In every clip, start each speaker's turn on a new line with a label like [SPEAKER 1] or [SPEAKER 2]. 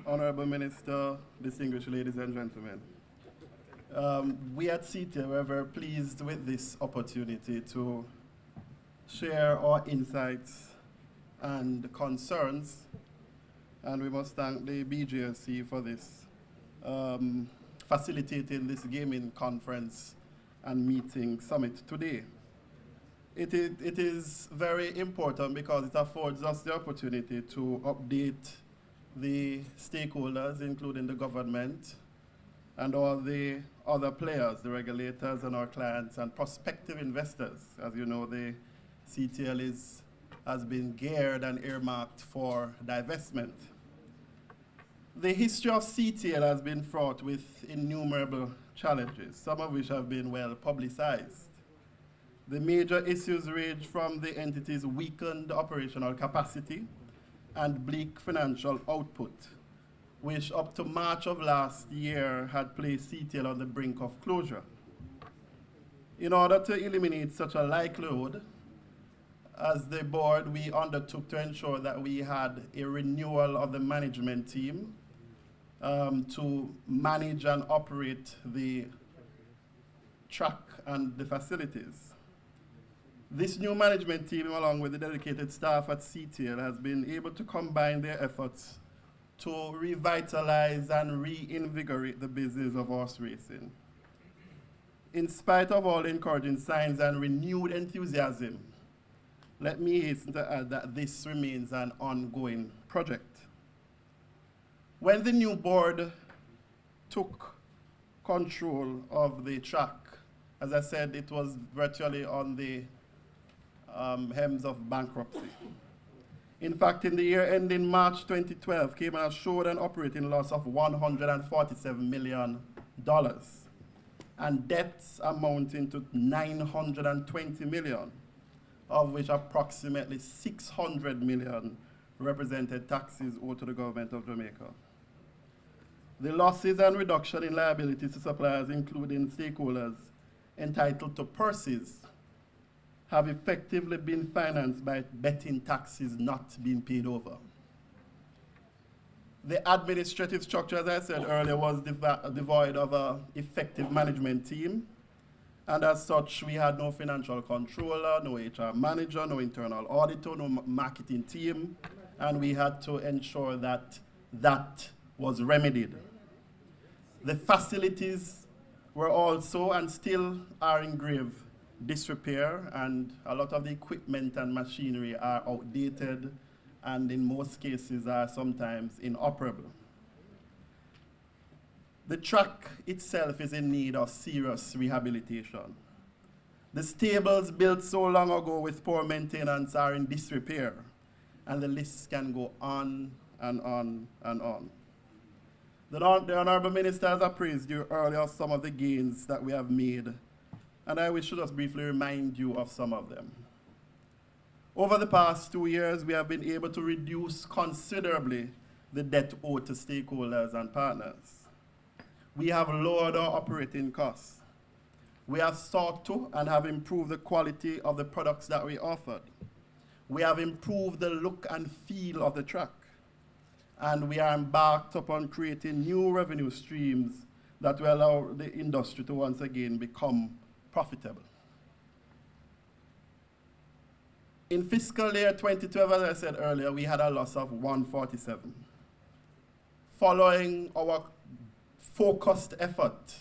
[SPEAKER 1] Honorable Minister, distinguished ladies and gentlemen. We at CTA were very pleased with this opportunity to share our insights and concerns, and we must thank the BJSC for this, facilitating this gaming conference and meeting summit today. It is very important because it affords us the opportunity to update the stakeholders, including the government and all the other players, the regulators and our clients and prospective investors. As you know, the CTL has been geared and earmarked for divestment. The history of CTL has been fraught with innumerable challenges, some of which have been well publicized. The major issues range from the entity's weakened operational capacity and bleak financial output, which up to March of last year had placed CTL on the brink of closure. In order to eliminate such a likelihood, as the board, we undertook to ensure that we had a renewal of the management team to manage and operate the track and the facilities. This new management team, along with the dedicated staff at CTL, has been able to combine their efforts to revitalize and reinvigorate the business of horse racing. In spite of all encouraging signs and renewed enthusiasm, let me hasten to add that this remains an ongoing project. When the new board took control of the track, as I said, it was virtually on the hems of bankruptcy. In fact, in the year ending March 2012, Cayman showed an operating loss of $147 million and debts amounting to $920 million, of which approximately $600 million represented taxes owed to the government of Jamaica. The losses and reduction in liabilities to suppliers, including stakeholders entitled to purses, have effectively been financed by betting taxes not being paid over. The administrative structure, as I said earlier, was devoid of an effective management team, and as such, we had no financial controller, no HR manager, no internal auditor, no marketing team, and we had to ensure that that was remedied. The facilities were also and still are in grave disrepair, and a lot of the equipment and machinery are outdated and in most cases are sometimes inoperable. The track itself is in need of serious rehabilitation. The stables built so long ago with poor maintenance are in disrepair, and the list can go on and on and on. The Honorable Minister has appraised you earlier some of the gains that we have made, and I wish to just briefly remind you of some of them. Over the past 2 years, we have been able to reduce considerably the debt owed to stakeholders and partners. We have lowered our operating costs. We have sought to and have improved the quality of the products that we offered. We have improved the look and feel of the track. And we are embarked upon creating new revenue streams that will allow the industry to once again become profitable. In fiscal year 2012, as I said earlier, we had a loss of 147. Following our focused effort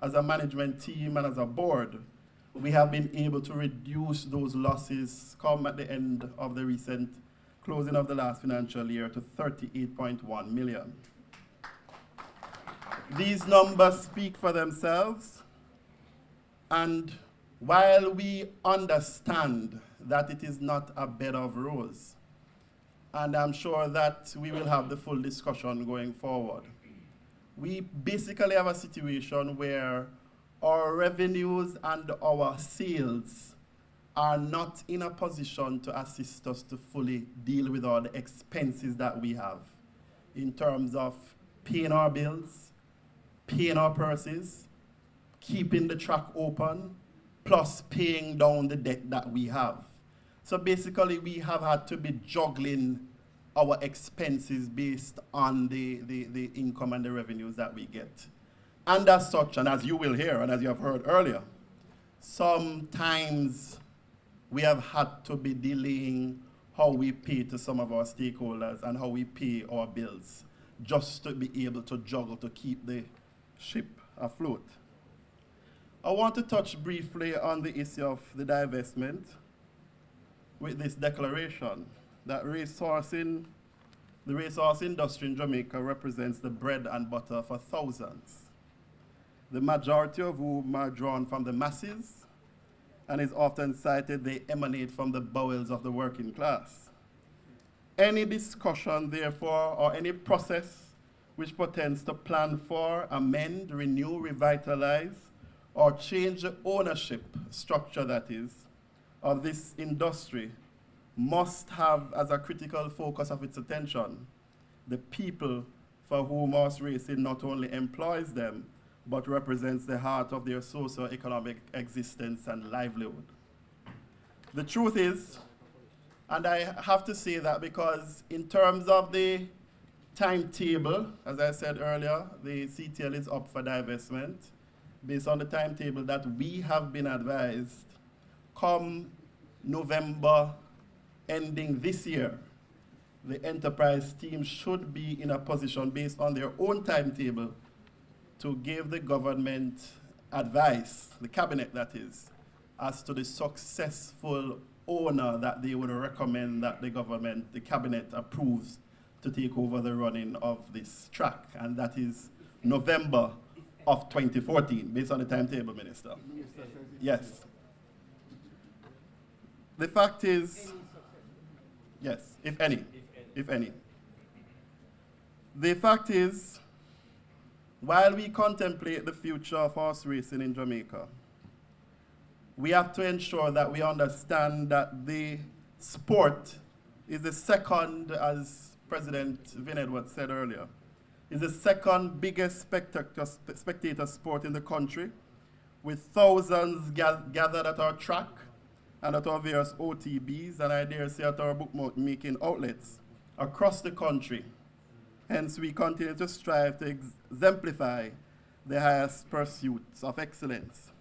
[SPEAKER 1] as a management team and as a board, we have been able to reduce those losses come at the end of the recent closing of the last financial year to 38.1 million. These numbers speak for themselves, and while we understand that it is not a bed of roses, and I'm sure that we will have the full discussion going forward, we basically have a situation where our revenues and our sales are not in a position to assist us to fully deal with all the expenses that we have in terms of paying our bills, paying our purses, keeping the track open, plus paying down the debt that we have. So basically, we have had to be juggling our expenses based on the income and the revenues that we get. And as such, and as you will hear, and as you have heard earlier, sometimes we have had to be delaying how we pay to some of our stakeholders and how we pay our bills, just to be able to juggle to keep the ship afloat. I want to touch briefly on the issue of the divestment with this declaration that the racehorse industry in Jamaica represents the bread and butter for thousands, the majority of whom are drawn from the masses, and is often cited they emanate from the bowels of the working class. Any discussion, therefore, or any process which pretends to plan for, amend, renew, revitalize, or change the ownership structure, that is, of this industry must have as a critical focus of its attention the people for whom horse racing not only employs them, but represents the heart of their socio-economic existence and livelihood. The truth is, and I have to say that because in terms of the timetable, as I said earlier, the CTL is up for divestment based on the timetable that we have been advised. Come November ending this year, the enterprise team should be in a position based on their own timetable to give the government advice, the cabinet that is, as to the successful owner that they would recommend that the government, the cabinet approves to take over the running of this track, and that is November of 2014, based on the timetable, Minister. Yes. The fact is, yes, if any. The fact is, while we contemplate the future of horse racing in Jamaica, we have to ensure that we understand that the sport is the second, as President Vin Edwards said earlier, is the second biggest spectator sport in the country, with thousands gathered at our track and at our various OTBs, and I dare say at our bookmaking outlets across the country. Hence, we continue to strive to exemplify the highest pursuits of excellence.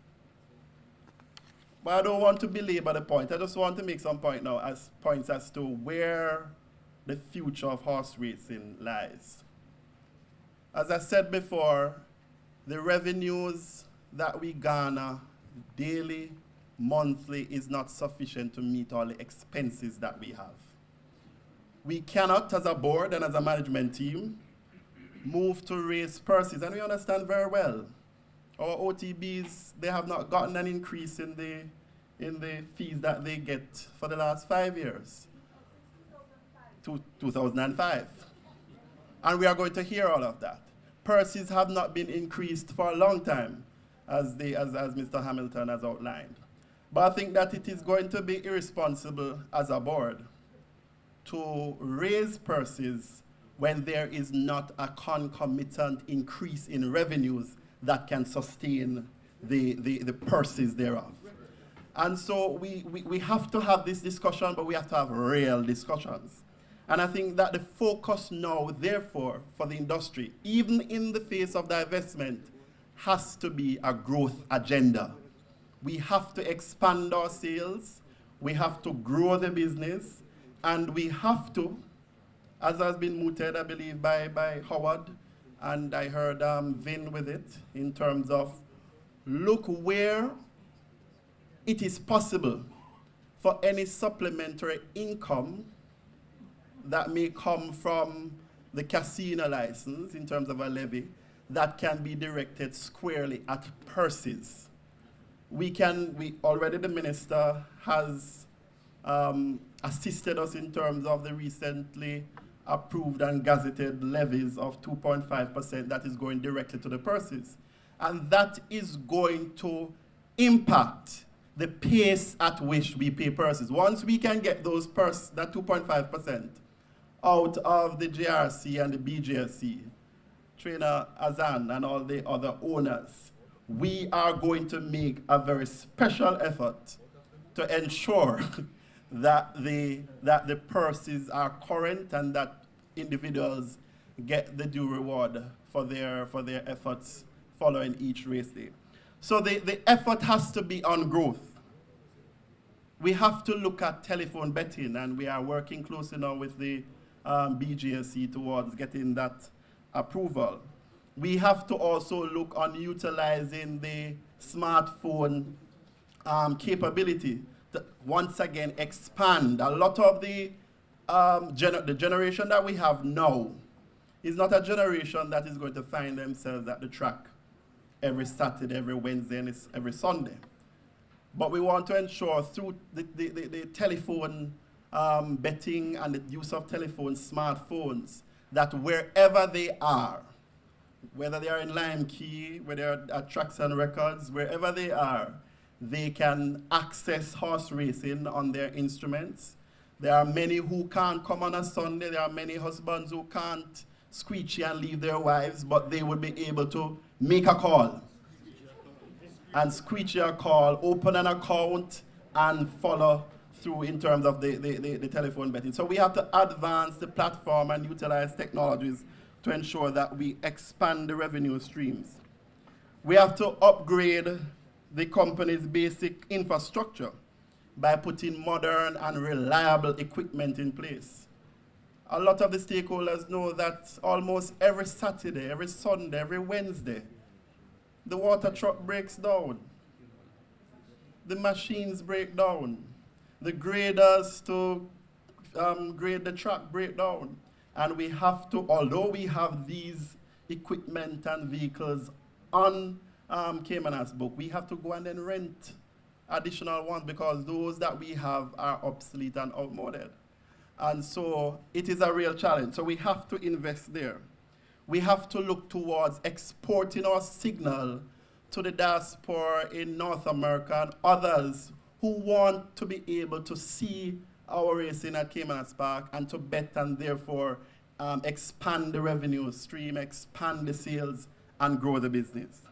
[SPEAKER 1] But I don't want to belabor the point. I just want to make some points as to where the future of horse racing lies. As I said before, the revenues that we garner daily, monthly, is not sufficient to meet all the expenses that we have. We cannot, as a board and as a management team, move to raise purses, and we understand very well. Our OTBs, they have not gotten an increase in the fees that they get for the last 5 years. 2005. And we are going to hear all of that. Purses have not been increased for a long time, as Mr. Hamilton has outlined. But I think that it is going to be irresponsible as a board to raise purses when there is not a concomitant increase in revenues that can sustain the purses thereof. And so we have to have this discussion, but we have to have real discussions. And I think that the focus now, therefore, for the industry, even in the face of divestment, has to be a growth agenda. We have to expand our sales, we have to grow the business, and we have to, as has been mooted, I believe, by Howard, and I heard Vin with it, in terms of look where it is possible for any supplementary income that may come from the casino license, in terms of a levy, that can be directed squarely at purses. Already the minister has assisted us in terms of the recently approved and gazetted levies of 2.5% that is going directly to the purses. And that is going to impact the pace at which we pay purses. Once we can get those that 2.5% out of the JRC and the BJSC, Trainer Azan and all the other owners, we are going to make a very special effort to ensure that the purses are current and that individuals get the due reward for their efforts following each race day. So the effort has to be on growth. We have to look at telephone betting, and we are working closely now with the BGSC towards getting that approval. We have to also look on utilizing the smartphone capability to once again expand. A lot of the generation that we have now is not a generation that is going to find themselves at the track every Saturday, every Wednesday, and every Sunday. But we want to ensure through the telephone betting and the use of telephone smartphones that wherever they are, whether they are in Lime Key, whether they're at Tracks and Records, wherever they are, they can access horse racing on their instruments. There are many who can't come on a Sunday. There are many husbands who can't squeegee and leave their wives, but they would be able to make a call and squeegee a call, open an account, and follow through in terms of the telephone betting. So we have to advance the platform and utilize technologies to ensure that we expand the revenue streams. We have to upgrade the company's basic infrastructure by putting modern and reliable equipment in place. A lot of the stakeholders know that almost every Saturday, every Sunday, every Wednesday, the water truck breaks down. The machines break down. The graders to grade the track break down. And we have to, although we have these equipment and vehicles on Cayman's book, we have to go and then rent additional ones because those that we have are obsolete and outmoded. And so it is a real challenge. So we have to invest there. We have to look towards exporting our signal to the diaspora in North America and others who want to be able to see our racing at Cayman's Park and to bet and therefore expand the revenue stream, expand the sales, and grow the business.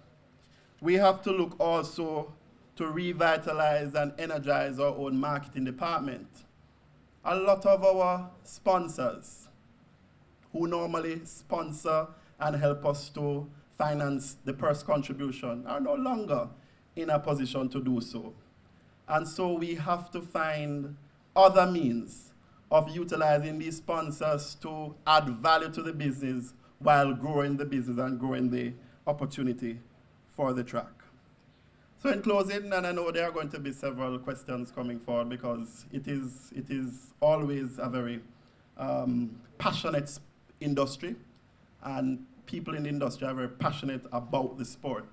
[SPEAKER 1] We have to look also to revitalize and energize our own marketing department. A lot of our sponsors who normally sponsor and help us to finance the purse contribution are no longer in a position to do so. And so we have to find other means of utilizing these sponsors to add value to the business while growing the business and growing the opportunity for the track. So in closing, and I know there are going to be several questions coming forward because it is always a very passionate industry, and people in the industry are very passionate about the sport.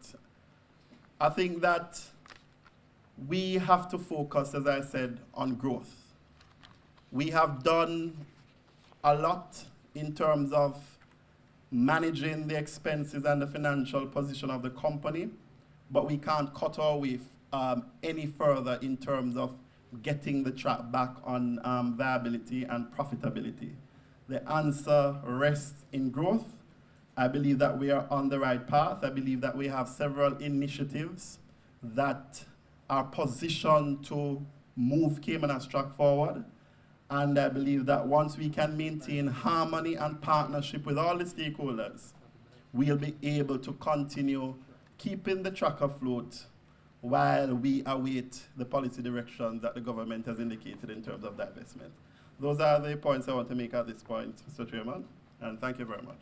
[SPEAKER 1] I think that we have to focus, as I said, on growth. We have done a lot in terms of managing the expenses and the financial position of the company, but we can't cut our way any further in terms of getting the track back on viability and profitability. The answer rests in growth. I believe that we are on the right path. I believe that we have several initiatives that are positioned to move Cayman's track forward. And I believe that once we can maintain harmony and partnership with all the stakeholders, we'll be able to continue keeping the track afloat while we await the policy direction that the government has indicated in terms of divestment. Those are the points I want to make at this point, Mr. Chairman, and thank you very much.